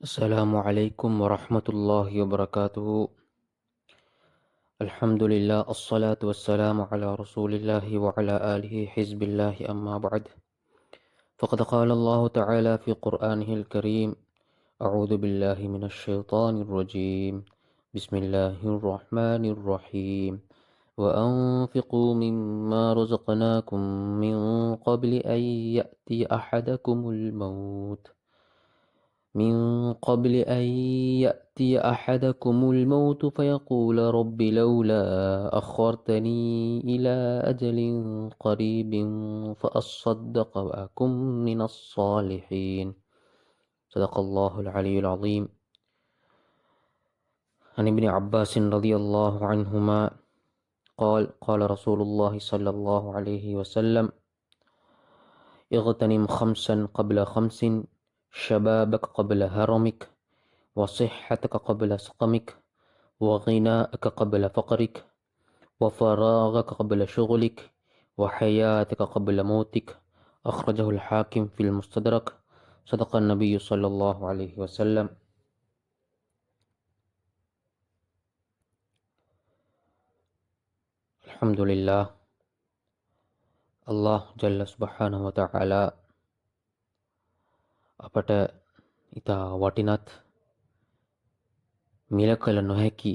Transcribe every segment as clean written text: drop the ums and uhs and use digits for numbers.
السلام عليكم ورحمة الله وبركاته. الحمد لله، الصلاة والسلام على رسول الله وعلى آله حزب الله، أما بعد. فقد قال الله تعالى في قرآنه الكريم: أعوذ بالله من الشيطان الرجيم. بسم الله الرحمن الرحيم. وأنفقوا مما رزقناكم من قبل أن يأتي أحدكم الموت من قبل أن يأتي أحدكم الموت فيقول رب لولا أخرتني إلى أجل قريب فأصدق وأكن من الصالحين. صدق الله العلي العظيم. عن ابن عباس رضي الله عنهما قال رسول الله صلى الله عليه وسلم: اغتنم خمسا قبل خمس، شبابك قبل هرمك، وصحتك قبل سقمك، وغناءك قبل فقرك، وفراغك قبل شغلك، وحياتك قبل موتك. أخرجه الحاكم في المستدرك. صدق النبي صلى الله عليه وسلم. الحمد لله. අල්ලාහ් ජල්ල සුබ්හානහු වතාලා අපට ඉතා වටිනත් මිල කළ නොහැකි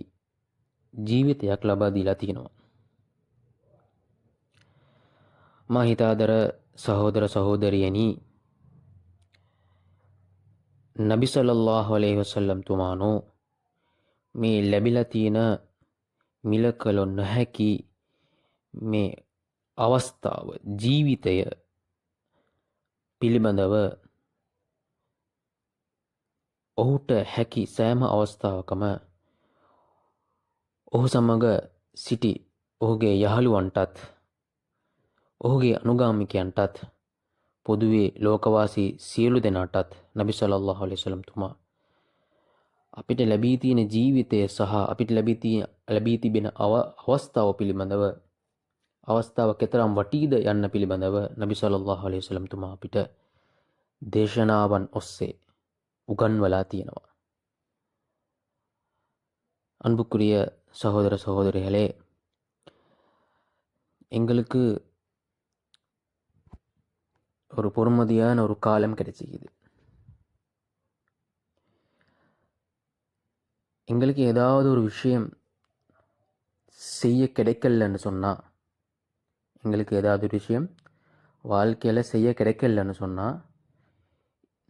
ජීවිතයක් ලබා දීලා තියෙනවා. මා හිතාදර සහෝදර සහෝදරියනි, නබි සල්ලල්ලාහු අලයිහි වසල්ලම් තුමානෝ මේ ලැබිලා තියෙන මිල කළ නොහැකි මේ අවස්ථාව, ජීවිතය පිළිබඳව ඔහුට හැකි සෑම අවස්ථාවකම ඔහු සමග සිටි ඔහුගේ යහළුවන්ටත් ඔහුගේ අනුගාමිකයන්ටත් පොදුවේ ලෝකවාසී සියලු දෙනාටත් නබි සල්ලල්ලාහු අලයිහි වසල්ලම් තුමා අපිට ලැබී තියෙන ජීවිතය සහ අපිට ලැබී තිබෙන අවස්ථාව පිළිබඳව, අවස්ථාව කෙතරම් වටීද යන්න පිළිබඳව නබි සල්ලල්ලාහු අලයිහි වසල්ලම් තුමා අපිට දේශනාවන් ඔස්සේ උගන්වලා තියෙනවා. அன்புக்குரிய சகோதர சகோதரிகளே, எங்களுக்கு ஒரு பொறுமதியான ஒரு காலம் கிடைச்சிக்குது. எங்களுக்கு ஏதாவது ஒரு விஷயம் செய்ய கிடைக்கலன்னு சொன்னால், எங்களுக்கு ஏதாவது ஒரு விஷயம் வாழ்க்கையில் செய்ய கிடைக்கலன்னு சொன்னால்,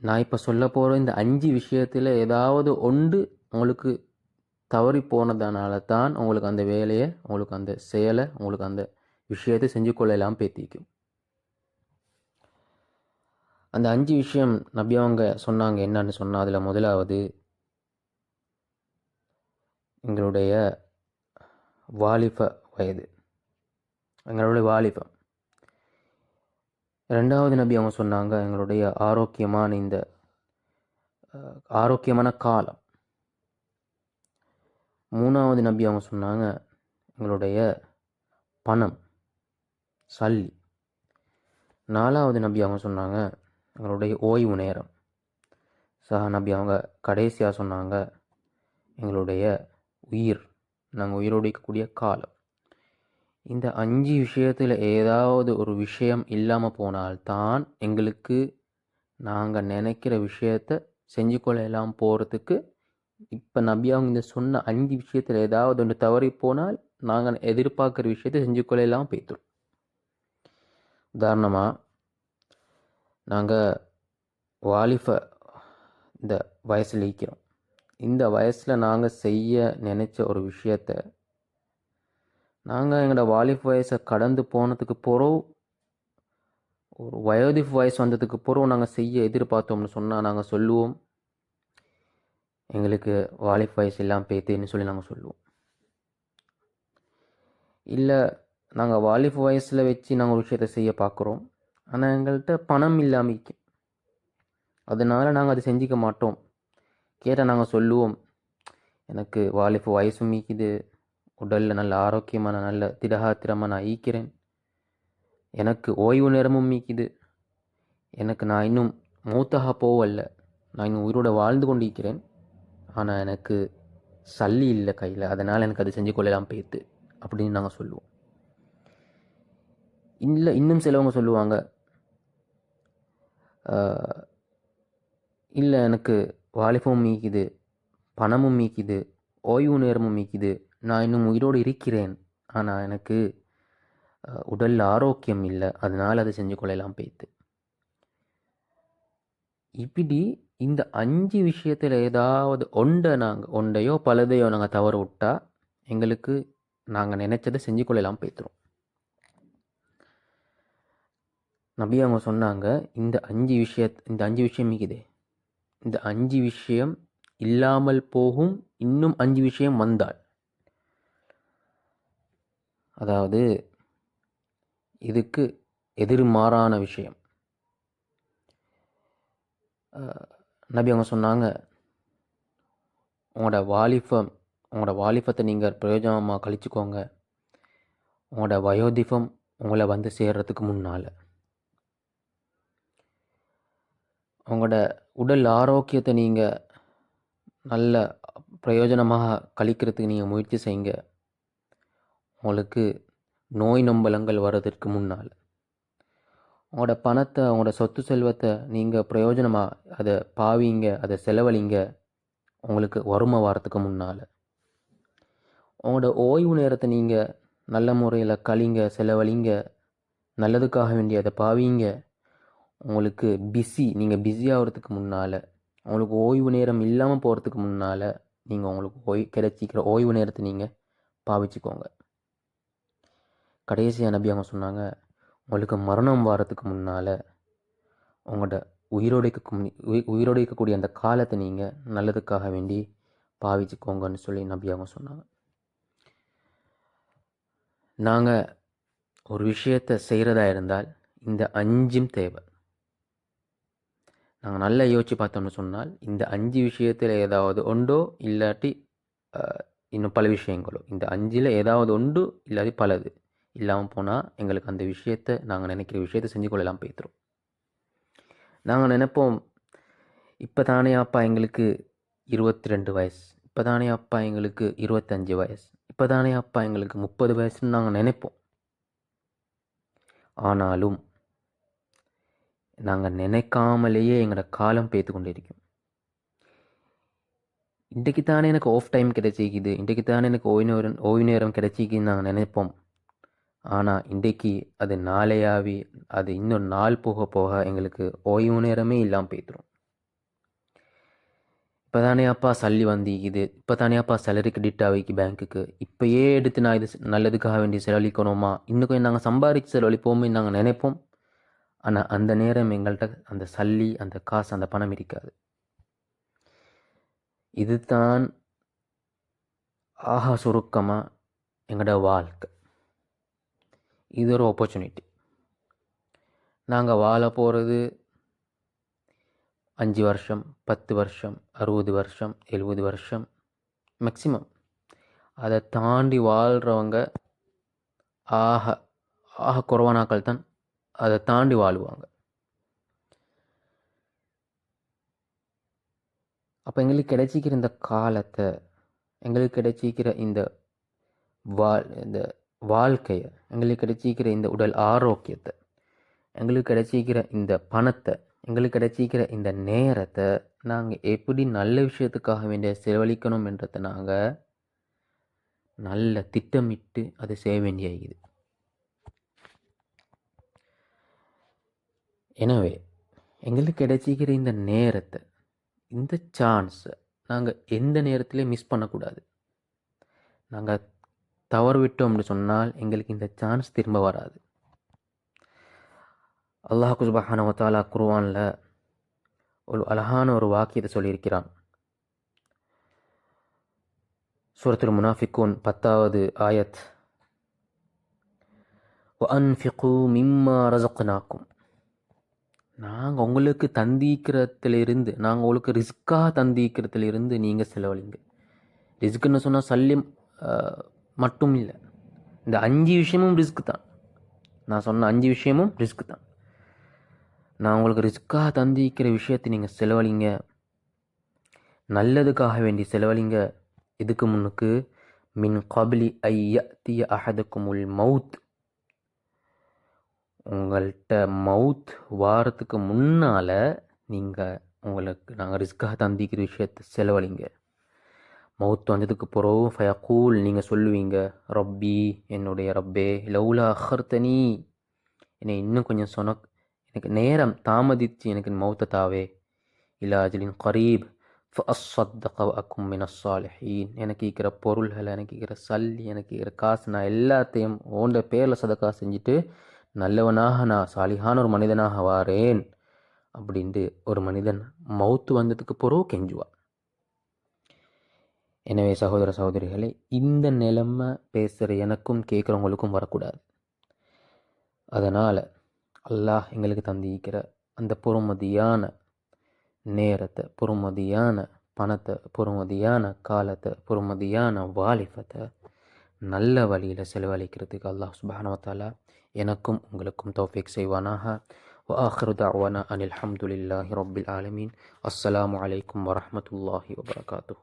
நான் இப்போ சொல்ல போகிற இந்த 5 விஷயத்தில் ஏதாவது ஒன்று உங்களுக்கு தவறி போனதுனால தான் உங்களுக்கு அந்த வேலையை, உங்களுக்கு அந்த செயலை, உங்களுக்கு அந்த விஷயத்தை செஞ்சு கொள்ளலாம் பேத்திக்கும். அந்த 5 விஷயம் நபி அவங்க சொன்னாங்க. என்னன்னு சொன்னால், அதில் முதலாவது எங்களுடைய வாலிப வயது, எங்களுடைய வாலிபம். ரெண்டாவது நபி அவங்க சொன்னாங்க எங்களுடைய ஆரோக்கியமான காலம். மூணாவது நபி அவங்க சொன்னாங்க எங்களுடைய பணம், சல்லி. நாலாவது நபி அவங்க சொன்னாங்க எங்களுடைய ஓய்வு நேரம். நபி அவங்க கடைசியாக சொன்னாங்க எங்களுடைய உயிர், நாங்கள் உயிரோடு இருக்கக்கூடிய காலம். இந்த 5 விஷயத்தில் ஏதாவது ஒரு விஷயம் இல்லாமல் போனால்தான் எங்களுக்கு நாங்கள் நினைக்கிற விஷயத்தை செஞ்சு கொள்ளலாம் போகிறதுக்கு. இப்போ நபி அவங்க இந்த சொன்ன 5 விஷயத்தில் ஏதாவது ஒன்று தவறி போனால் நாங்கள் எதிர்பார்க்குற விஷயத்தை செஞ்சு கொள்ளலாம் போய்த்துரும். உதாரணமாக, நாங்கள் வாலிப இந்த வயசில் இருக்கிறோம். இந்த வயசில் நாங்கள் செய்ய நினச்ச ஒரு விஷயத்தை நாங்கள் எங்களோட வாலிப வயசை கடந்து போனதுக்கு பிறகு, ஒரு வயோதிப வயசு வந்ததுக்கு பிறகு நாங்கள் செய்ய எதிர்பார்த்தோம்னு சொன்னால் நாங்கள் சொல்லுவோம், எங்களுக்கு வாலிப வயசு எல்லாம் பேத்துன்னு சொல்லி நாங்கள் சொல்லுவோம். இல்லை, நாங்கள் வாலிப வயசில் வச்சு நாங்கள் ஒரு விஷயத்தை செய்ய பார்க்குறோம், ஆனால் எங்கள்கிட்ட பணம் இல்லாமல் இருக்கும், அதனால் நாங்கள் அதை செஞ்சிக்க மாட்டோம். கேட்டால் நாங்கள் சொல்லுவோம், எனக்கு வாலிப வயசும் மீக்குது, உடலில் நல்ல ஆரோக்கியமான நல்ல திடகாத்திரமாக நான் ஈக்கிறேன், எனக்கு ஓய்வு நேரமும் மீக்குது, எனக்கு நான் இன்னும் மூத்தாக போவல்ல, நான் இன்னும் உயிரோட வாழ்ந்து கொண்டிருக்கிறேன், ஆனால் எனக்கு சல்லி இல்லை கையில், அதனால் எனக்கு அது செஞ்சு கொள்ளலாம் போய்த்து அப்படின்னு நாங்கள் சொல்லுவோம். இல்லை, இன்னும் சிலவங்க சொல்லுவாங்க, இல்லை எனக்கு வாலிபமும் மீக்குது, பணமும் மீக்குது, ஓய்வு நேரமும் மீக்குது, நான் இன்னும் உயிரோடு இருக்கிறேன், ஆனால் எனக்கு உடல் ஆரோக்கியம் இல்லை, அதனால் அதை செஞ்சு கொள்ளலாம் போய்த்து. இப்படி இந்த 5 விஷயத்தில் ஏதாவது ஒன்றையோ பலதையோ நாங்கள் தவற விட்டா எங்களுக்கு நாங்கள் நினைச்சதை செஞ்சு கொள்ளலாம் போய்த்துரும். நபி அவங்க சொன்னாங்க, இந்த 5 விஷயம் மிகுதே, இந்த 5 விஷயம் இல்லாமல் போகும், இன்னும் 5 விஷயம் வந்தால், அதாவது இதுக்கு எதிர்மாறான விஷயம். நபி அவங்க சொன்னாங்க, உங்களோட வாலிபத்தை நீங்கள் பிரயோஜனமாக கழிச்சுக்கோங்க, உங்களோட வயோதிபம் உங்களை வந்து சேர்றதுக்கு முன்னால், உங்களோட உடல் ஆரோக்கியத்தை நீங்கள் நல்ல பிரயோஜனமாக கழிக்கிறதுக்கு நீங்கள் முயற்சி செய்யுங்க, உங்களுக்கு நோய் நொம்பலங்கள் வர்றதுக்கு முன்னால், உங்களோட பணத்தை, உங்களோட சொத்து செல்வத்தை நீங்கள் பிரயோஜனமாக அதை பாவிங்க, அதை செலவழிங்க, உங்களுக்கு வறுமை வாரத்துக்கு முன்னால், உங்களோட ஓய்வு நேரத்தை நீங்கள் நல்ல முறையில் கழிங்க, செலவழிங்க, நல்லதுக்காக வேண்டிய அதை பாவிங்க, உங்களுக்கு நீங்கள் பிஸி ஆகிறதுக்கு முன்னால், உங்களுக்கு ஓய்வு நேரம் இல்லாமல் போகிறதுக்கு முன்னால் நீங்கள் உங்களுக்கு கிடைச்சிக்கிற ஓய்வு நேரத்தை நீங்கள் பாவிச்சுக்கோங்க. கடைசியாக நபி அவங்க சொன்னாங்க, உங்களுக்கு மரணம் வாரத்துக்கு முன்னால் உங்களோட உயிரோடு இருக்கக்கூடிய அந்த காலத்தை நீங்கள் நல்லதுக்காக வேண்டி பாவிச்சுக்கோங்கன்னு சொல்லி நபி அவங்க சொன்னாங்க. நாங்கள் ஒரு விஷயத்தை செய்கிறதா இருந்தால் இந்த 5 தேவை. நாங்கள் நல்லா யோசித்து பார்த்தோம்னு சொன்னால், இந்த 5 விஷயத்தில் ஏதாவது ஒன்றோ இல்லாட்டி இன்னும் பல விஷயங்களோ, இந்த 5ல் ஏதாவது ஒன்று இல்லாட்டி பலது இல்லாமல் போனால் எங்களுக்கு அந்த விஷயத்தை, நாங்கள் நினைக்கிற விஷயத்தை செஞ்சு கொள்ளலாம் போய்த்துரும். நாங்கள் நினைப்போம், இப்போ தானே அப்பா எங்களுக்கு 22 வயசு, இப்போ தானே அப்பா எங்களுக்கு 25 வயசு, இப்போ தானே அப்பா எங்களுக்கு 30 வயசுன்னு நாங்கள் நினைப்போம். ஆனாலும் நாங்கள் நினைக்காமலேயே எங்களோட காலம் பேத்து கொண்டு இருக்கும். இன்றைக்கு தானே எனக்கு ஆஃப் டைம் கிடைச்சிக்குது, இன்றைக்கு தானே எனக்கு ஓய்வு நேரம் கிடைச்சிக்குன்னு நாங்கள் நினைப்போம். ஆனால் இன்றைக்கு அது நாளையாவி, அது இன்னும் நாள் போக போக எங்களுக்கு ஓய்வு நேரமே இல்லாமல் போய்த்துரும். இப்போ தானே அப்பா சல்லி வந்திக்குது, இப்போ தானே அப்பா சேலரி கிரெடிட் ஆகிக்கு பேங்க்குக்கு, இப்போயே எடுத்து நான் இது நல்லதுக்காக வேண்டி செலவழிக்கணுமா, இன்னும் கொஞ்சம் நாங்கள் சம்பாதிச்சு செலவழிப்போமே நாங்கள் நினைப்போம். ஆனால் அந்த நேரம் எங்கள்கிட்ட அந்த சல்லி, அந்த காசு, அந்த பணம் இருக்காது. இதுதான் சுருக்கமாக எங்களோட வாழ்க்கை. இது ஒரு ஆப்பர்ச்சுனிட்டி. நாங்கள் வாழ போகிறது 5 வருஷம், 10 வருஷம், 60 வருஷம், 70 வருஷம் மேக்சிமம். அதை தாண்டி வாழ்கிறவங்க குறைவானாக்கள் தான் அதை தாண்டி வாழுவாங்க. அப்போ எங்களுக்கு கிடைச்சிக்கிற இந்த காலத்தை, எங்களுக்கு கிடைச்சிக்கிற இந்த வாழ்க்கையை, எங்களுக்கு கிடைச்சிக்கிற இந்த உடல் ஆரோக்கியத்தை, எங்களுக்கு கிடைச்சிக்கிற இந்த பணத்தை, எங்களுக்கு கிடைச்சிக்கிற இந்த நேரத்தை நாங்கள் எப்படி நல்ல விஷயத்துக்காக வேண்டிய செலவழிக்கணும் என்றதை நாங்கள் நல்ல திட்டமிட்டு அதை செய்ய வேண்டியது. எனவே எங்களுக்கு கிடைச்சிக்கிற இந்த நேரத்தை, இந்த சான்ஸை நாங்கள் எந்த நேரத்திலையும் மிஸ் பண்ணக்கூடாது. நாங்கள் தவறு விட்டோம்னு சொன்னால் எங்களுக்கு இந்த சான்ஸ் திரும்ப வராது. அல்லாஹ் சுப்ஹானஹு வ தஆலா குர்ஆன்ல ஒரு அழகான ஒரு வாக்கியத்தை சொல்லியிருக்கிறான். சூரத்துல் முனாஃபிகூன் 10வது ஆயத், வஅன்ஃபிகூ மிம்மா ரஸக்னாக்கும், நாங்கள் உங்களுக்கு தந்திக்கிறதுலேருந்து, நாங்கள் உங்களுக்கு ரிஸ்க்காக தந்திக்கிறதுலேருந்து நீங்கள் செலவழிங்க. ரிஸ்க்குன்னு சொன்னால் சல்லிம் மட்டும் இல்லை, இந்த 5 விஷயமும் ரிஸ்க் தான். நான் சொன்ன 5 விஷயமும் ரிஸ்க் தான். நான் உங்களுக்கு ரிஸ்க்காக தந்திக்கிற விஷயத்தை நீங்கள் செலவழிங்க. நல்லதுக்காக வேண்டி செலவழிங்க. இதுக்கு முன்னுக்கு மின் கபிலி ஐயத்திய அஹதக்குமுல் மவுத், உங்கள்கிட்ட மவுத் வாரத்துக்கு முன்னால் நீங்கள் உங்களுக்கு நாங்கள் ரிஸ்க்காக தந்திக்கிற விஷயத்தை செலவழிங்க. மவுத் வந்ததுக்கு பிறகு ஃபயக்கூல் நீங்கள் சொல்லுவீங்க, ரப்பி என்னுடைய ரப்பே லவ்லா அஹர்தனி, என்னை இன்னும் கொஞ்சம் எனக்கு நேரம் தாமதித்து எனக்கு மவுத்தை தாவே, இலா அஜலின் கரீப் ஃபஅஸ்ஸத்தக வஅக்கும் மினஸ் ஸாலிஹீன், எனக்கு இருக்கிற பொருள்களை, எனக்கு இருக்கிற சல்லி, எனக்கு இருக்கிற காசு, நான் எல்லாத்தையும் ஓண்ட பேரில் சதக்கா செஞ்சுட்டு நல்லவனாக நான் சாலிஹான ஒரு மனிதனாக வாரேன் அப்படின்ட்டு ஒரு மனிதன் மவுத்து வந்ததுக்கு பிறகு கெஞ்சுவான். எனவே சகோதர சகோதரிகளை, இந்த நிலைமை பேசுகிற எனக்கும் கேட்குறவங்களுக்கும் வரக்கூடாது. அதனால் அல்லாஹ் எங்களுக்கு தந்திருக்கிற அந்த பொறுமதியான நேரத்தை, பொறுமதியான பணத்தை, பொறுமதியான காலத்தை, பொறுமதியான வாலிபத்தை நல்ல வழியில் செலவழிக்கிறதுக்கு அல்லாஹ் சுப்ஹானஹு வ தஆலா எனக்கும் உங்களுக்கும் தௌஃபீக் செய்வானாக. وآخر دعوانا أن الحمد لله رب العالمين. السلام عليكم ورحمة الله وبركاته.